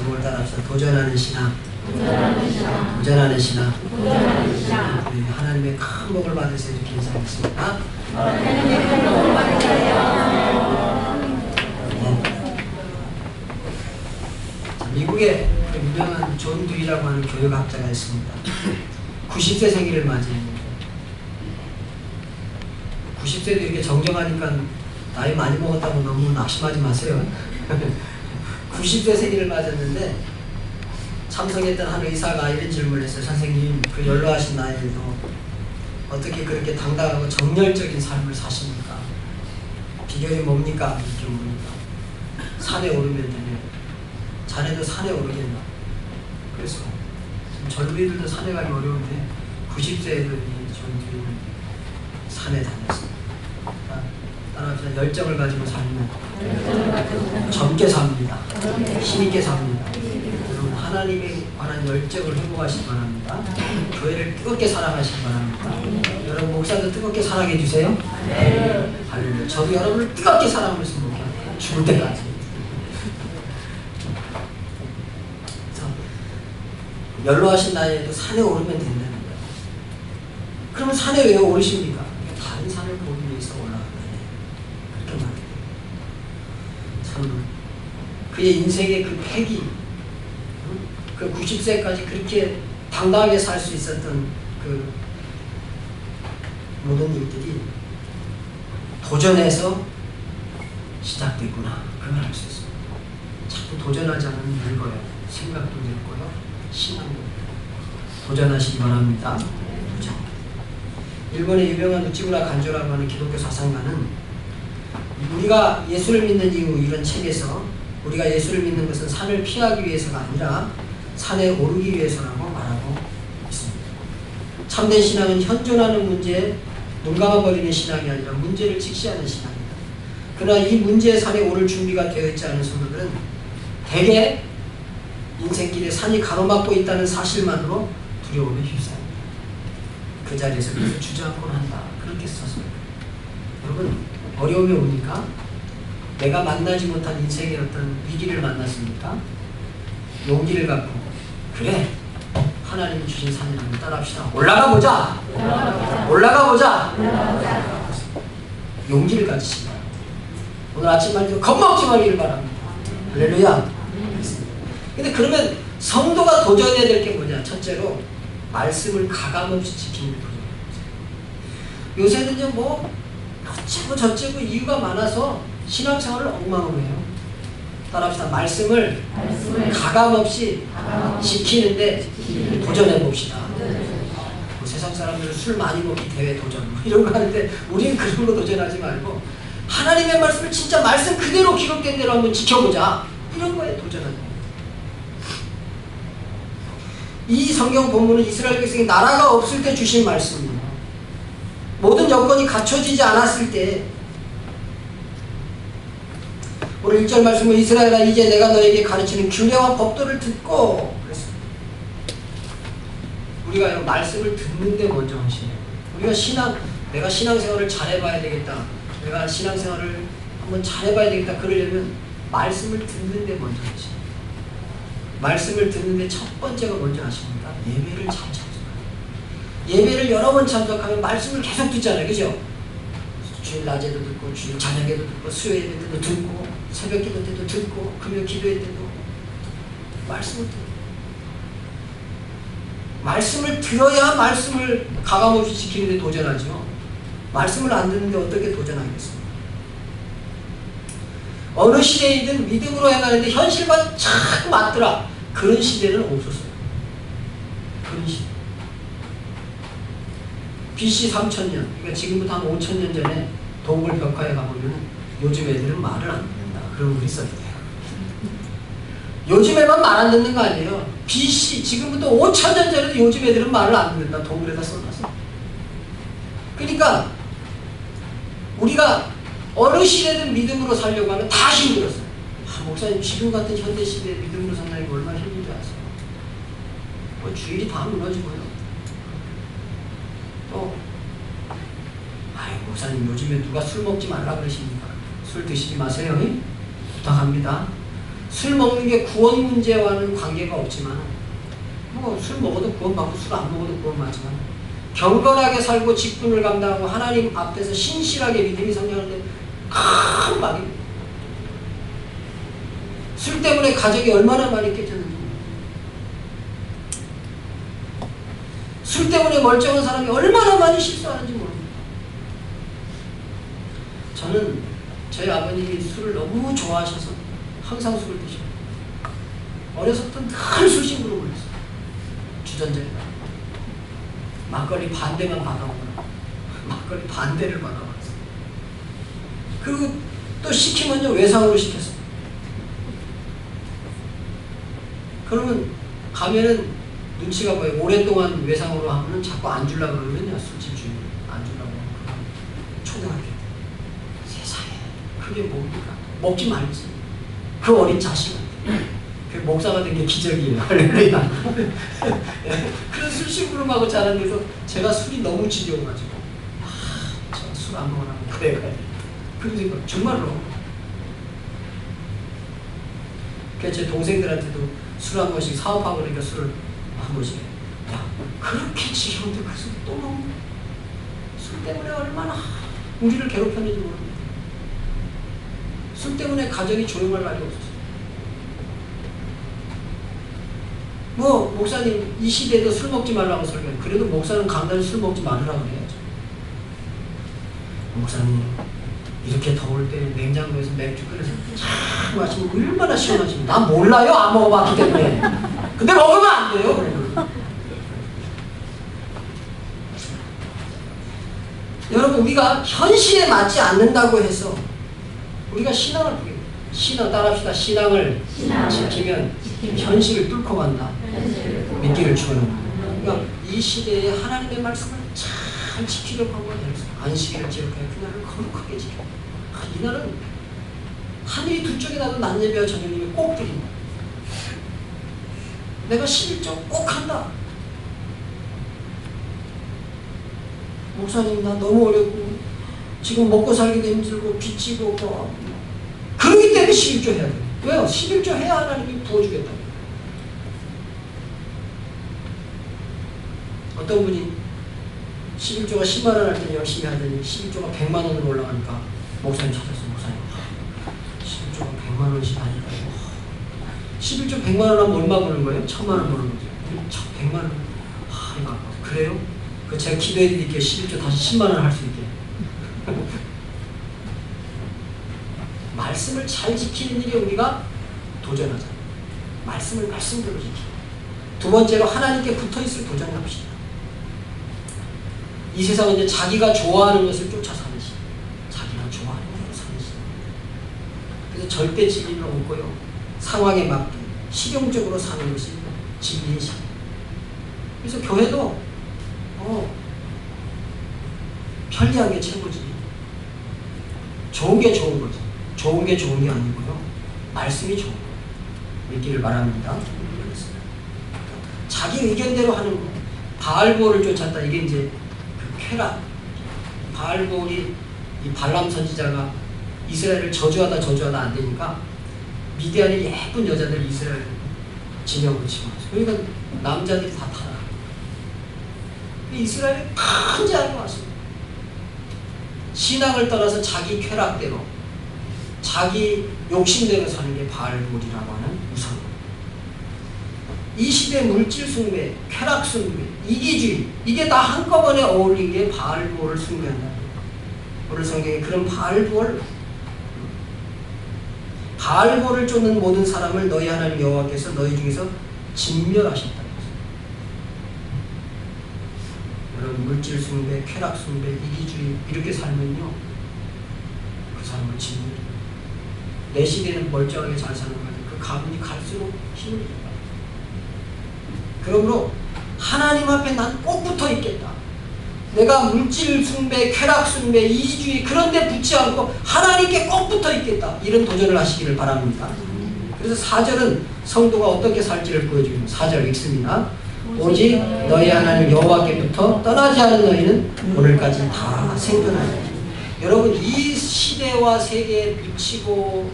제목을 따라합시다. 도전하는 신앙. 도전하는 신앙. 네, 하나님의 큰 복을 받으세요. 이렇게 인사하겠습니다. 미국에 유명한 존 듀이라고 하는 교육학자가 있습니다. 90세 생일을 맞이했는데 90세도 이렇게 정정하니까 나이 많이 먹었다고 너무 낙심하지 마세요. 90세 생일을 맞았는데 참석했던 한 의사가 이런 질문을 했어요. 선생님, 그 연로하신 나이에도 어떻게 그렇게 당당하고 정열적인 삶을 사십니까? 비결이 뭡니까? 이렇게 묻니까 산에 오르면 되네. 자네도 산에 오르겠나? 그래서 젊은이들도 산에 가기 어려운데 90세에도 이 산에 다녔습니다. 따라합시다. 열정을 가지고 살면 젊게 삽니다. 힘있게 삽니다. 여러분, 하나님에 관한 열정을 회복하시기 바랍니다. 교회를 뜨겁게 사랑하시기 바랍니다. 여러분, 목사도 뜨겁게 사랑해 주세요. 네. 할렐루야. 저도 여러분을 뜨겁게 사랑하면서 목회합니다. 죽을 때까지. 연로하신 나이에도 산에 오르면 된다는 거예요. 그러면 산에 왜 오르십니까? 다른 산을 보기 위해서 올라간다네. 그렇게 말해요. 참 그의 인생의 그 패기, 그 90세까지 그렇게 당당하게 살 수 있었던 그 모든 일들이 도전에서 시작됐구나. 그걸 알 수 있습니다. 자꾸 도전하지 않으면 늙어요. 생각도 늙고요. 신앙도 도전하시기 바랍니다. 도전. 일본의 유명한 우찌무라 간조라고 하는 기독교 사상가는 우리가 예수를 믿는 이유 이런 책에서 우리가 예수를 믿는 것은 산을 피하기 위해서가 아니라 산에 오르기 위해서라고 말하고 있습니다. 참된 신앙은 현존하는 문제에 눈 감아버리는 신앙이 아니라 문제를 직시하는 신앙입니다. 그러나 이 문제의 산에 오를 준비가 되어 있지 않은 성도들은 대개 인생길에 산이 가로막고 있다는 사실만으로 두려움에 휩싸입니다. 그 자리에서 계속 주저앉곤 한다. 그렇게 써서 여러분, 어려움이 오니까 내가 만나지 못한 인생의 어떤 위기를 만났습니까? 용기를 갖고 그래, 하나님이 주신 산이라면 따라합시다. 올라가 보자. 올라가 보자. 용기를 가지시기 바랍니다. 오늘 아침 말도 겁먹지 말기를 바랍니다. 할렐루야. 근데 그러면 성도가 도전해야 될 게 뭐냐? 첫째로 말씀을 가감없이 지키는 게 도전입니다. 요새는 뭐 어째고 저째고 이유가 많아서 신앙생활을 엉망으로 해요. 따라합시다. 말씀을 가감없이 지키는데 도전해 봅시다. 뭐 세상 사람들은 술 많이 먹기 대회 도전 뭐 이런 거 하는데 우리는 그런 거 도전하지 말고 하나님의 말씀을 진짜 말씀 그대로 기록된 대로 한번 지켜보자. 이런 거에 도전하는 거예요. 이 성경 본문은 이스라엘 백성이 나라가 없을 때 주신 말씀입니다. 모든 여건이 갖춰지지 않았을 때 오늘 1절 말씀은 이스라엘아 이제 내가 너에게 가르치는 규례와 법도를 듣고 그랬습니다. 우리가 말씀을 듣는데 먼저 하시네요. 우리가 내가 신앙생활을 잘해봐야 되겠다. 내가 신앙생활을 한번 잘해봐야 되겠다. 그러려면 말씀을 듣는데 먼저 하시네요. 말씀을 듣는데 첫 번째가 먼저 하십니까? 예배를 잘 참석하세요. 예배를 여러 번 참석하면 말씀을 계속 듣잖아요. 그죠? 주일 낮에도 듣고 주일 저녁에도 듣고 수요 예배 때도 듣고 새벽 기도 때도 듣고 금요 기도회 때도 말씀을 듣고 말씀을 들어야 말씀을 가감없이 지키는 데 도전하죠. 말씀을 안 듣는데 어떻게 도전하겠습니까? 어느 시대이든 믿음으로 행하는데 현실과 참 맞더라. 그런 시대는 없었어요. 그런 시대. BC 3000년, 그러니까 지금부터 한 5000년 전에 동굴 벽화에 가보면 요즘 애들은 말을 안 듣는다. 그런 글이 써있대요. 요즘에만 말 안 듣는 거 아니에요. BC, 지금부터 5000년 전에도 요즘 애들은 말을 안 듣는다. 동굴에다 써놨어. 그러니까 우리가 어느 시대든 믿음으로 살려고 하면 다 힘들었어요. 목사님 지금 같은 현대시대에 믿음으로 산다는 게 얼마나 힘든지 아세요? 뭐 주일이 다 무너지고요. 또 목사님 요즘에 누가 술 먹지 말라 그러십니까? 술 드시지 마세요. 부탁합니다. 술 먹는 게 구원 문제와는 관계가 없지만 뭐 술 먹어도 구원받고 술 안 먹어도 구원받지만 경건하게 살고 직분을 감당하고 하나님 앞에서 신실하게 믿음이 성장하는데 큰 막입니다. 술 때문에 가족이 얼마나 많이 깨졌는지, 술 때문에 멀쩡한 사람이 얼마나 많이 실수하는지 모릅니다. 저는 저희 아버님이 술을 너무 좋아하셔서 항상 술을 드셔요. 어려서부터 늘 술신부로 불렸어요. 주전자에 막걸리 반대만 받아오거나 막걸리 반대를 받아왔어요. 그리고 또 시키면요 외상으로 시켰어요. 그러면 가면은 눈치가 보여요. 오랫동안 외상으로 하면은 자꾸 안 주려고 그러면요 술집 주인 안 주려고 하면 초등학교 때 세상에 그게 뭡니까? 먹지 말지. 그 어린 자식한테. 그 목사가 된 게 기적이에요. 할렐루야. 그런 술심부름하고 자란 데서 제가 술이 너무 지겨워가지고 저 술 안 먹으라고 그래야 돼. 그런 생각 정말로. 그래서 제 동생들한테도 술 한 번씩 사업하고 그러니까 술을 한 번씩 야 그렇게 지겨운데 그 술 또 먹는 술 때문에 얼마나 우리를 괴롭혔는지 모릅니다. 술 때문에 가정이 조용할 날이 없었어요. 뭐 목사님 이 시대에도 술 먹지 말라고 설교해요. 그래도 목사는 강단에 술 먹지 말으라고 그래야죠. 목사님 이렇게 더울 때 냉장고에서 맥주 끓여서 쫙 마시면 얼마나 시원하십니까? 난 몰라요. 안 먹어봤기 때문에. 근데 먹으면 안 돼요. 그래도. 여러분 우리가 현실에 맞지 않는다고 해서 우리가 신앙을 보게 신앙 따라합시다. 신앙을 지키면 현실을 뚫고 간다. 믿기를 축원합니다. 그러니까 이 시대에 하나님의 말씀을 잘 지키려고 한 거예요. 안식일을 지역하여 그날을 거룩하게 지켜. 이날은 하늘이 두 쪽에 나도 낮 예배와 저녁 예배 꼭 드린다. 내가 11조 꼭 한다. 목사님 나 너무 어렵고 지금 먹고 살기도 힘들고 빚지고 뭐 그러기 때문에 11조 해야 돼요. 왜요? 11조 해야 하나님이 부어주겠다고. 어떤 분이 11조가 10만 원 할 때는 열심히 하더니 11조가 100만 원으로 올라가니까 목사님 찾았어요. 목사님 11조가 100만 원씩 하니까요. 11조 100만 원 하면 얼마 버는 거예요? 1000만 원 버는 거죠. 100만 원. 이거 아파. 그래요? 그 제가 기도해 드릴게요. 11조 다시 10만 원 할 수 있게. 말씀을 잘 지키는 일에 우리가 도전하자. 말씀을 말씀대로 지키고. 두 번째로 하나님께 붙어있을 도전을 합시다. 이 세상은 이제 자기가 좋아하는 것을 쫓아 사는 시. 자기가 좋아하는 대로 사는 시. 그래서 절대 진리는 없고요. 상황에 맞게 실용적으로 사는 것이 진리의 시. 그래서 교회도 편리한 게 최고지. 좋은 게 좋은 거지. 좋은 게 좋은 게 아니고요. 말씀이 좋은 거. 믿기를 바랍니다. 자기 의견대로 하는 거. 바알볼을 쫓았다. 이게 이제 그 쾌락. 바알볼이 이 발람 선지자가 이스라엘을 저주하다 안 되니까 미디안의 예쁜 여자들 이스라엘 진영으로 집어넣었어요. 그러니까 남자들이 다 타라. 이스라엘이 큰지 알고 왔습니다. 신앙을 떠나서 자기 쾌락대로 자기 욕심대로 사는 게 바알볼이라고 하는 우상. 이 시대 물질 숭배, 쾌락 숭배, 이기주의 이게 다 한꺼번에 어울린 게 바알볼을 숭배한다. 오늘 성경에 그런 바알볼을 쫓는 모든 사람을 너희 하나님 여호와께서 너희 중에서 진멸하셨다. 여러분 물질 숭배, 쾌락 숭배, 이기주의 이렇게 살면요 그 사람을 진멸해요. 내 시대는 멀쩡하게 잘 사는 거예요. 그 가문이 갈수록 힘을 줘요. 그러므로 하나님 앞에 난 꼭 붙어 있겠다. 내가 물질 숭배, 쾌락 숭배, 이기주의 그런 데 붙지 않고 하나님께 꼭 붙어 있겠다. 이런 도전을 하시기를 바랍니다. 그래서 4절은 성도가 어떻게 살지를 보여주는 4절 읽습니다. 오직 너희 하나님 여호와께부터 떠나지 않은 너희는 오늘까지 다 생존하리라. 여러분 이 시대와 세계에 미치고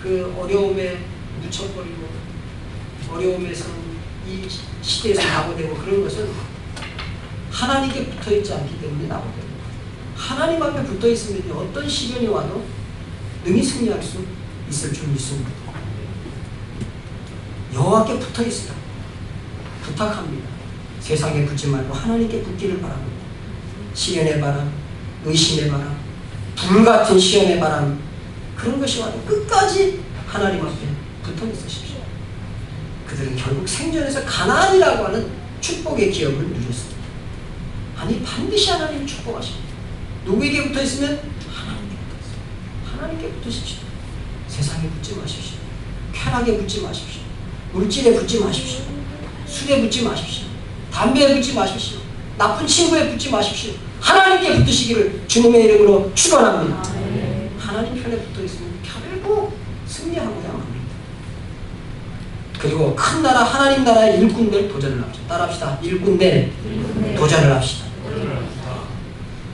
그 그 어려움에 묻혀버리고 어려움에서 이 시대에서 낙오되고 그런 것은 하나님께 붙어있지 않기 때문에 낙오되고, 하나님 앞에 붙어있으면 어떤 시련이 와도 능히 승리할 수 있을 줄 믿습니다. 여호와께 붙어있으라 부탁합니다. 세상에 붙지 말고 하나님께 붙기를 바랍니다. 시련의 바람, 의심의 바람, 불같은 시험의 바람, 그런 것이 와도 끝까지 하나님 앞에 붙어 있으십시오. 그들은 결국 생전에서 가나안이라고 하는 축복의 기업을 누렸습니다. 아니, 반드시 하나님이 축복하십니다. 누구에게 붙어 있으면 하나님께 붙어 있습니다. 하나님께 붙으십시오. 세상에 붙지 마십시오. 쾌락에 붙지 마십시오. 물질에 붙지 마십시오. 술에 붙지 마십시오. 담배에 붙지 마십시오. 나쁜 친구에 붙지 마십시오. 하나님께 붙으시기를 주님의 이름으로 축원합니다. 하나님 편에 붙어 있으면 결국 승리하고야 합니다. 그리고 큰 나라, 하나님 나라의 일꾼들 도전을 합시다. 따라합시다. 일꾼들 도전을 합시다.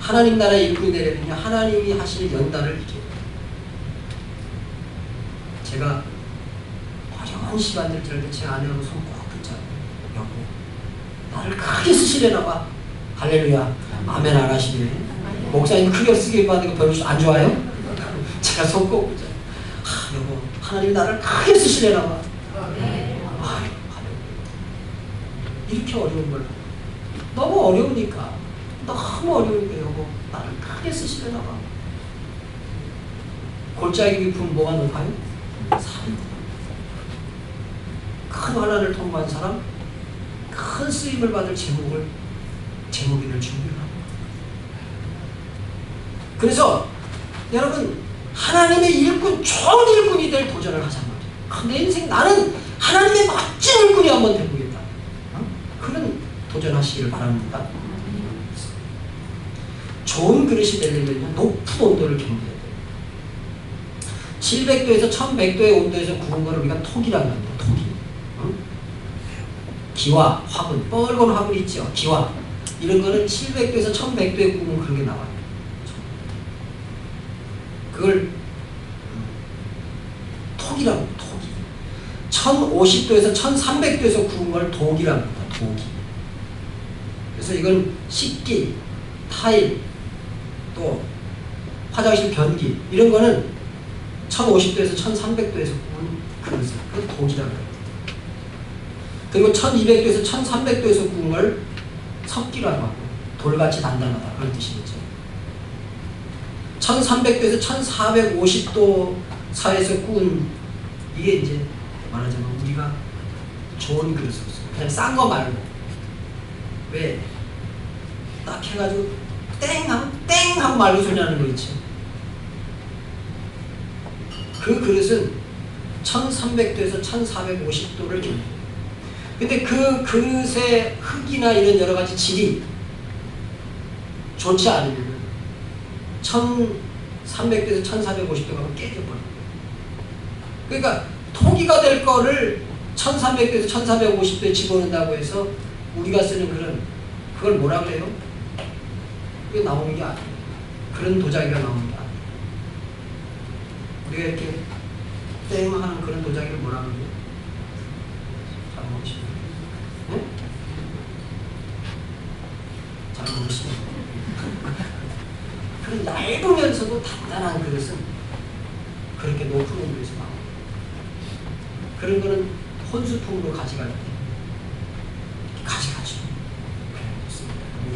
하나님 나라의 일꾼들에는요, 하나님이 하실 연단을 이겨요. 제가 어려운 시간들 들을 때 제 아내하고 손 꼭 붙잡고, 여보, 나를 크게 쓰시려나 봐. 할렐루야. 아멘 안 하시네. 목사님 크게 쓰길 받는 거 별로 안 좋아요? 제가 손 꼭 붙잡고, 여보, 하나님이 나를 크게 쓰시려나 봐. 이렇게 어려운 걸, 너무 어려우니까, 여보, 나를 크게 쓰시려나 봐. 골짜기 깊으면 뭐가 높아요? 산이 높아요. 큰 환난을 통과한 사람, 큰 쓰임을 받을 제목이를 준비를 합니다. 그래서 여러분, 하나님의 일꾼, 좋은 일꾼이 될 도전을 하자 말이에요. 내 인생 나는 하나님의 멋진 일꾼이 한번 되보겠다. 그런 도전하시기를 바랍니다. 좋은 그릇이 되려면 높은 온도를 견뎌야 돼요. 700도에서 1100도의 온도에서 구운 걸 우리가 톡이라고 합니다. 톡이. 기와 화분, 뻘건 화분 있죠. 기와. 이런 거는 700도에서 1100도에 구우면 그런 게 나와요. 그걸 톡이라고, 톡이. 1050도에서 1300도에서 구운 걸 독이라고 합니다. 독이. 그래서 이건 식기, 타일, 또 화장실 변기, 이런 거는 1050도에서 1300도에서 구운 그릇을, 그건 독이라고 해요. 그리고 1200도에서 1300도에서 구운 걸 석기라고 하고, 돌같이 단단하다, 그런 뜻이겠죠. 1300도에서 1450도 사이에서 구운, 이게 이제 말하자면 우리가 좋은 그릇을 써요. 그냥 싼 거 말고, 왜? 딱 해가지고 땡! 말로 소리 나는 거 있죠. 그 그릇은 1300도에서 1450도를 견뎌요. 근데 그 그릇의 흙이나 이런 여러 가지 질이 좋지 않으면 1300도에서 1450도 가면 깨져버려요. 그러니까 토기가 될 거를 1300도에서 1450도에 집어넣는다고 해서 우리가 쓰는 그걸 뭐라 그래요? 그게 나오는 게 아니에요. 그런 도자기가 나오는 게 아니에요. 우리가 이렇게 땡 하는 그런 도자기를 뭐라 그래요? 잘 모르시나요? 네? 잘 모르시나요? 그런 얇으면서도 단단한 그릇은 그렇게 높은 온도에서 나와요. 그런 거는 혼수품으로 가져갈 때 가져가죠.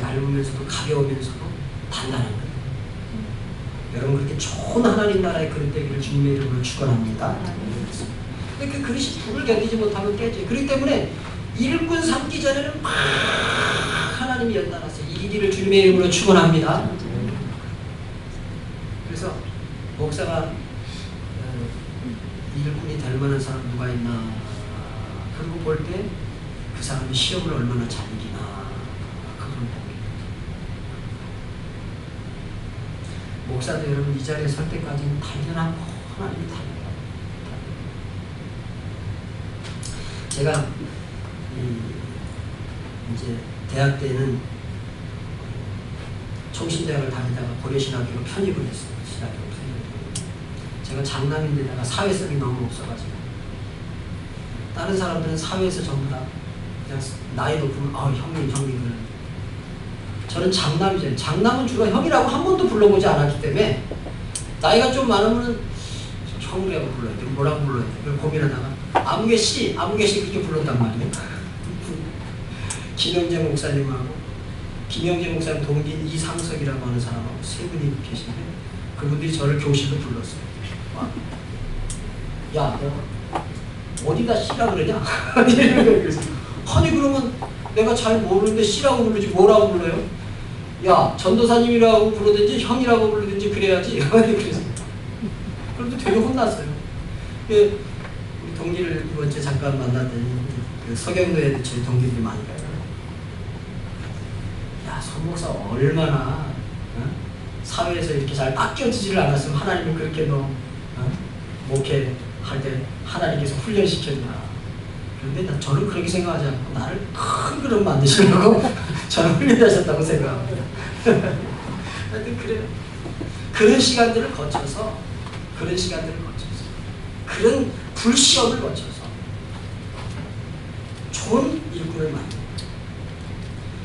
얇으면서도 가벼우면서도 단단한 것. 여러분, 그렇게 좋은 하나님 나라의 그릇 되기를 주님의 이름으로 축원합니다. 근데 그 그릇이 불을 견디지 못하면 깨져요. 그렇기 때문에 일꾼 삼기 전에는 막 하나님이 연단하세요. 이기기를 주님의 이름으로 축원합니다. 그래서 목사가 일꾼이 될 만한 사람 누가 있나, 그리고 볼 때 그 사람이 시험을 얼마나 잘 이기나, 그걸 보게. 목사도 여러분 이 자리에 설 때까지는 단련하고 하나님이 단련하고. 제가 이제 대학 때는 총신대학을 다니다가 고려신학교로 편입을 했어요. 신학교로 편입을 했어요. 제가 장남인데다가 사회성이 너무 없어가지고 다른 사람들은 사회에서 전부 다 그냥 나이 높으면 형님 그러는데 저는 장남이잖아요. 장남은 주로 형이라고 한 번도 불러보지 않았기 때문에 나이가 좀 많으면 형이라고 불러야 돼. 뭐라고 불러야 돼. 그걸 고민하다가 아무개 씨 그렇게 불렀단 말이에요. 김영재 목사님하고 김영재 목사님 동기인 이상석이라고 하는 사람하고 세 분이 계신데 그분들이 저를 교실로 불렀어요. 야, 너 어디다 씨라 그러냐? 그래서 아니 그러면 내가 잘 모르는데 씨라고 부르지 뭐라고 불러요? 야, 전도사님이라고 부르든지 형이라고 부르든지 그래야지. 그래서 그런데 되게 혼났어요. 우리 동기를 이번 주에 잠깐 만났더니 그 서경도에 저희 동기들이 많이 가요. 야, 송 목사 얼마나 사회에서 이렇게 잘 닦여지지를 않았으면 하나님은 그렇게 너 목회할 때 하나님께서 훈련시켰냐. 그런데 저는 그렇게 생각하지 않고 나를 큰 그릇 만드시려고 저는 훈련하셨다고 생각합니다. 하여튼 그래요. 그런 시간들을 거쳐서 그런 불시험을 거쳐서 좋은 일꾼을 만듭니다.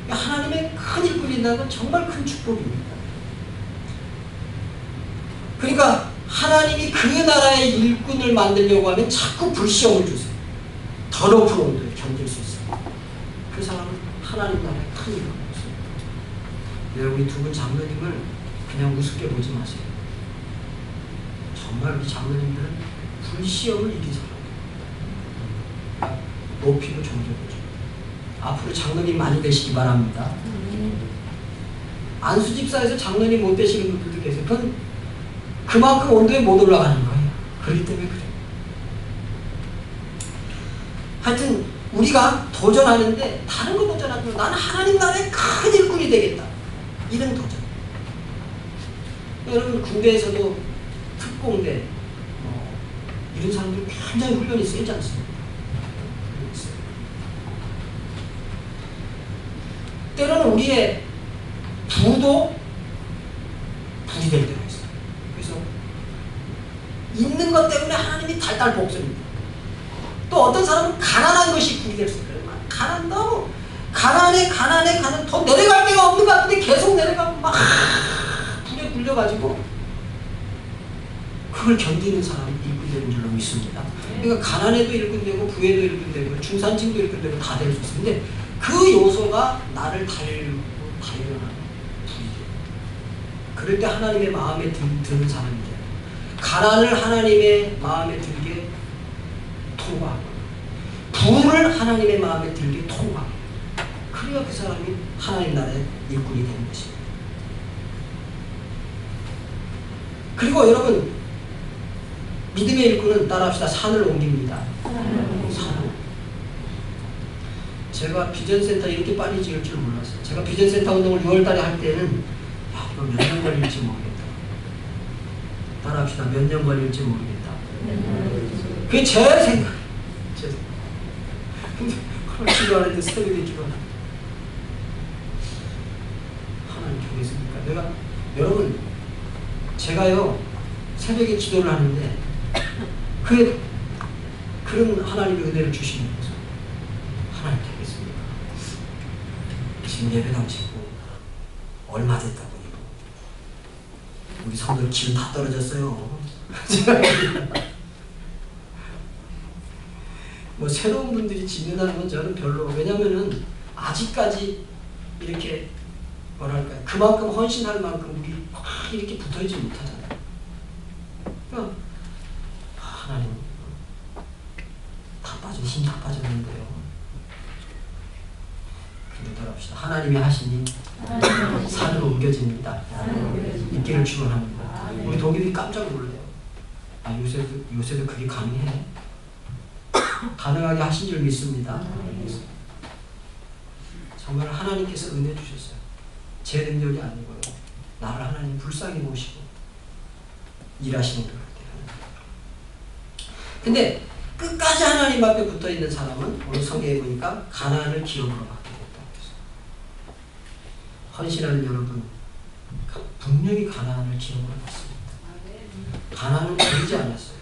하나님의 큰 일꾼이 있다는 건 정말 큰 축복입니다. 그러니까 하나님이 그 나라의 일꾼을 만들려고 하면 자꾸 불시험을 주세요. 더 높은 온도에 견딜 수 있어요. 그 사람은 하나님 나라의 큰 일꾼이 없습니다. 우리 두 분 장로님을 그냥 우습게 보지 마세요. 정말 우리 장로님들은 불시험을 이긴 사람이에요. 높이고 존경해줘. 앞으로 장로님 많이 되시기 바랍니다. 안수집사에서 장로님 못 되시는 분들도 계세요. 그건 그만큼 온도에 못 올라가는 거예요. 그렇기 때문에 그래요. 하여튼 우리가 도전하는데 다른 거 도전하지 말고 나는 하나님 나라의 큰 일꾼이 되겠다. 이런 도전. 여러분 군대에서도 특공대 이런 사람들 굉장히 훈련이 세지 않습니까? 때로는 우리의 부도 불이 될 때가 있어요. 그래서 있는 것 때문에 하나님이 달달 복습니다. 또 어떤 사람은 가난한 것이 불이 될 수 있어요. 너무 가난해 더 내려갈 데가 없는 것 같은데 계속 내려가고 막 불에 굴려가지고 그걸 견디는 사람이 일꾼 되는 줄로 믿습니다. 그러니까 가난해도 일꾼 되고 부에도 일꾼 되고 중산층도 일꾼 되고 다 될 수 있는데 그 요소가 나를 달려하는 불이 돼요. 그럴 때 하나님의 마음에 드는 사람이 돼요. 가난을 하나님의 마음에 들게 통과하고 부를 하나님의 마음에 들게 통과하고 그래야 그 사람이 하나님 나라의 일꾼이 되는 것입니다. 그리고 여러분 믿음의 일꾼은 따라합시다. 산을 옮깁니다. 산을. 제가 비전센터 이렇게 빨리 지을 줄 몰랐어요. 제가 비전센터 운동을 6월달에 할 때는 이거 몇 년 걸릴지 모르겠다. 따라합시다. 몇 년 걸릴지 모르겠다. 그게 제 생각. 근데 그걸 기도하는데 새벽에 기도하는 하나님 좋겠습니까? 여러분 제가요 새벽에 기도를 하는데 그런 하나님의 은혜를 주시는 거죠. 하나님 되겠습니까? 지금 예배당 짓고 얼마 됐다고 우리 성도들 기운 다 떨어졌어요. 뭐 새로운 분들이 짓는다는 건 저는 별로, 왜냐면은 아직까지 이렇게 뭐랄까요, 그만큼 헌신할 만큼 우리 막 이렇게 붙어있지 못하잖아요. 그러니까 하나님 힘 다 빠졌는데요. 기도합시다. 하나님이 하시니 산으로 옮겨집니다. 있기를 축원합니다. 우리 동기들이 깜짝 놀래요. 요새도 그게 가능해? 가능하게 하신 줄 믿습니다. 정말 하나님께서 은혜 주셨어요. 제 능력이 아니고요. 나를 하나님 불쌍히 모시고 일하시는 것 같아요. 근데 끝까지 하나님 앞에 붙어있는 사람은 오늘 성경에 보니까 가나안을 기업으로 받게 됐다고 했어요. 헌신하는 여러분 분명히 가나안을 기업으로 받습니다. 가나안은 보이지 않았어요.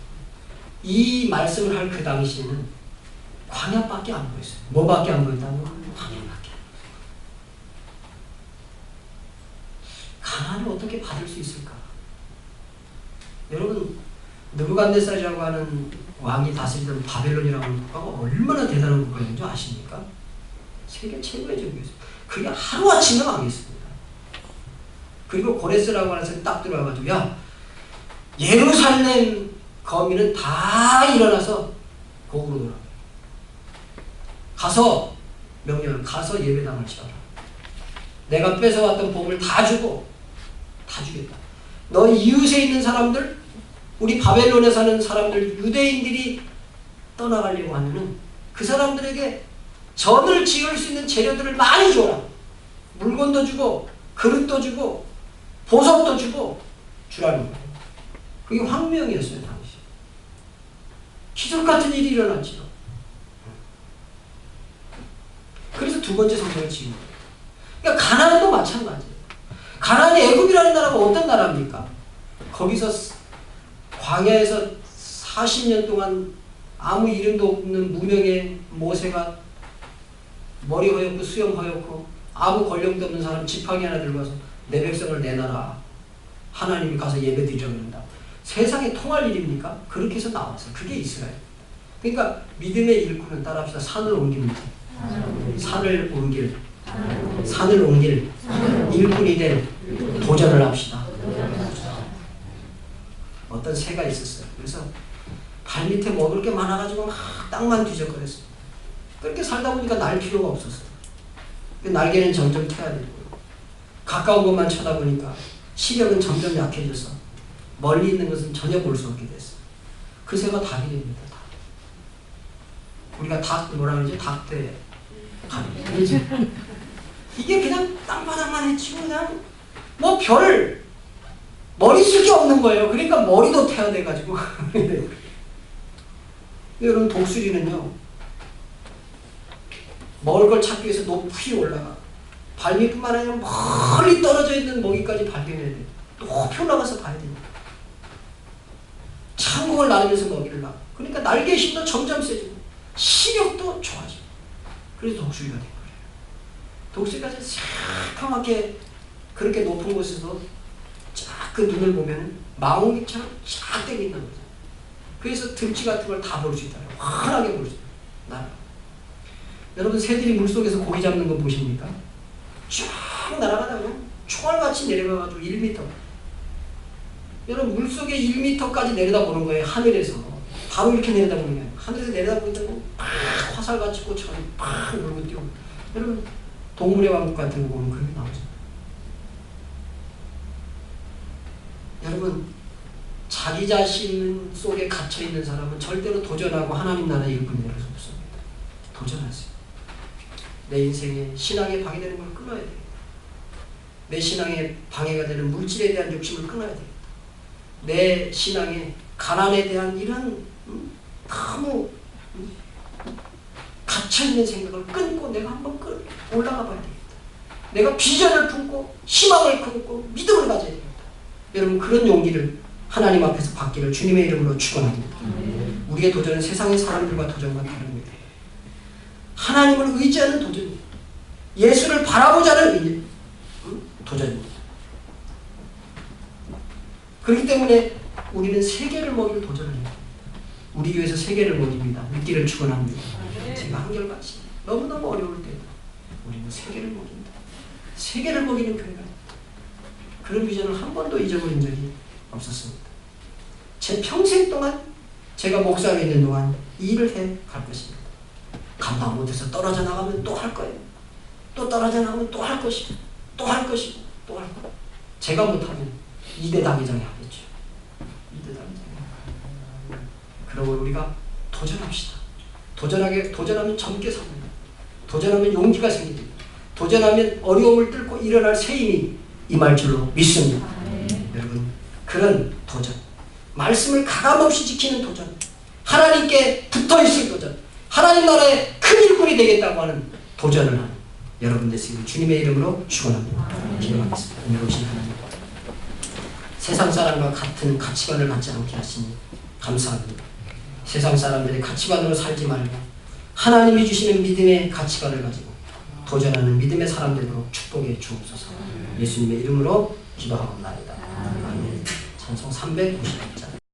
이 말씀을 할 그 당시에는 광야밖에 안 보였어요. 뭐밖에 안 보였다고? 광야밖에. 가나안을 어떻게 받을 수 있을까? 여러분, 느부갓네살이라고 하는 왕이 다스리던 바벨론이라는 국가가 얼마나 대단한 국가인지 아십니까? 세계 최고의 제국이었어요. 그게 하루아침에 망했습니다. 그리고 고레스라고 하는 사람이 딱 들어와가지고, 야, 예루살렘 거민은 다 일어나서 거꾸로 돌아. 가서 명령을 가서 예배당을 지어라. 내가 뺏어왔던 복을 다 주고 다 주겠다. 너 이웃에 있는 사람들, 우리 바벨론에 사는 사람들, 유대인들이 떠나가려고 하면은 그 사람들에게 전을 지을 수 있는 재료들을 많이 줘라. 물건도 주고 그릇도 주고 보석도 주고 주라는 거예요. 그게 황명이었어요, 당시. 기적 같은 일이 일어났죠. 그래서 두 번째 성경을 지은 거예요. 그러니까 가나안도 마찬가지예요. 가나안이 애굽이라는 나라가 어떤 나라입니까? 거기서 광야에서 40년 동안 아무 이름도 없는 무명의 모세가 머리 허옇고 수염 허옇고 아무 권력도 없는 사람 지팡이 하나 들고 와서 내 백성을 내놔라. 하나님이 가서 예배 드리라고 그런다. 세상에 통할 일입니까? 그렇게 해서 나왔어요. 그게 이스라엘. 그러니까 믿음의 일꾼은 따라합시다. 산을 옮깁니다. 산을 옮길 일꾼이 될 도전을 합시다. 어떤 새가 있었어요. 그래서 발밑에 먹을 게 많아가지고 막 땅만 뒤적거렸어요. 그렇게 살다 보니까 날 필요가 없었어요. 날개는 점점 펴야 되고 가까운 것만 쳐다보니까 시력은 점점 약해져서 멀리 있는 것은 전혀 볼 수 없게 됐어요. 그 새가 닭이 됩니다. 닭. 우리가 닭 뭐라 그러지? 닭대 이게 그냥 땅바닥만 해치고 그냥 뭐 별 머리 쓸 게 없는 거예요. 그러니까 머리도 태야 돼가지고 여러분 독수리는요 먹을 걸 찾기 위해서 높이 올라가 발밑뿐만 아니라 멀리 떨어져 있는 먹이까지 발견해야 돼요. 높이 올라가서 봐야 됩니다. 창공을 나르면서 먹이를 놔. 그러니까 날개 힘도 점점 세지고 시력도 좋아지고 그래서 독수리가 된 거예요. 독수리가 새카맣게 그렇게 높은 곳에서 쫙 그 눈을 보면 망원경처럼 쫙 떼고 있는 거죠. 그래서 등치 같은 걸 다 볼 수 있다. 환하게 볼 수 있다. 날아. 여러분 새들이 물속에서 고기 잡는 거 보십니까? 쫙 날아가다가 총알같이 내려가가지고 1m. 여러분 물속에 1m까지 내려다보는 거예요. 하늘에서. 바로 이렇게 내려다보는 거예요. 하늘에서 내려다보니까 화살같이 꽂혀가지고 팍 물고 뛰고. 여러분 동물의 왕국 같은 거 보면 그렇게 나오죠. 여러분 자기 자신 속에 갇혀있는 사람은 절대로 도전하고 하나님 나라에 일꾼이 될 수 없습니다. 도전하세요. 내 인생에 신앙에 방해되는 걸 끊어야 돼요. 내 신앙에 방해가 되는 물질에 대한 욕심을 끊어야 돼요. 내 신앙에 가난에 대한 이런 너무 갇혀있는 생각을 끊고 내가 한번 올라가 봐야 되겠다. 내가 비전을 품고 희망을 품고 믿음을 가져야 됩니다. 여러분 그런 용기를 하나님 앞에서 받기를 주님의 이름으로 축원합니다. 우리의 도전은 세상의 사람들과 도전과 다릅니다. 하나님을 의지하는 도전입니다. 예수를 바라보자는 도전입니다. 그렇기 때문에 우리는 세계를 먹일 도전을 해요. 우리 교회에서 세계를 먹입니다. 믿기를 축원합니다. 제가 한결같이 너무너무 어려울 때도 우리는 세계를 먹입니다. 세계를 먹이는 교회가 그런 비전을 한 번도 잊어버린 적이 없었습니다. 제 평생 동안 제가 목사로 있는 동안 이 일을 해 갈 것입니다. 감당 못해서 떨어져 나가면 또 할 거예요. 또 떨어져 나가면 또 할 것이고 또 할 것이고 또 할 거예요. 제가 못하면 2대 당회장이 하겠죠. 2대 당회장이. 그러고 우리가 도전합시다. 도전하면 젊게 삽니다. 도전하면 용기가 생깁니다. 도전하면 어려움을 뚫고 일어날 새 힘이 임할 줄로 믿습니다. 여러분 그런 도전, 말씀을 가감없이 지키는 도전, 하나님께 붙어있을 도전, 하나님 나라의 큰 일꾼이 되겠다고 하는 도전을 하는 여러분 되시길 주님의 이름으로 축원합니다. 기도하겠습니다. 오늘 오신 하나님 세상 사람과 같은 가치관을 갖지 않게 하시니 감사합니다. 세상 사람들의 가치관으로 살지 말고 하나님이 주시는 믿음의 가치관을 가지고 도전하는 믿음의 사람 되도록 축복해 주옵소서. 예수님의 이름으로 기도하옵나이다. 아멘. 찬송 350장.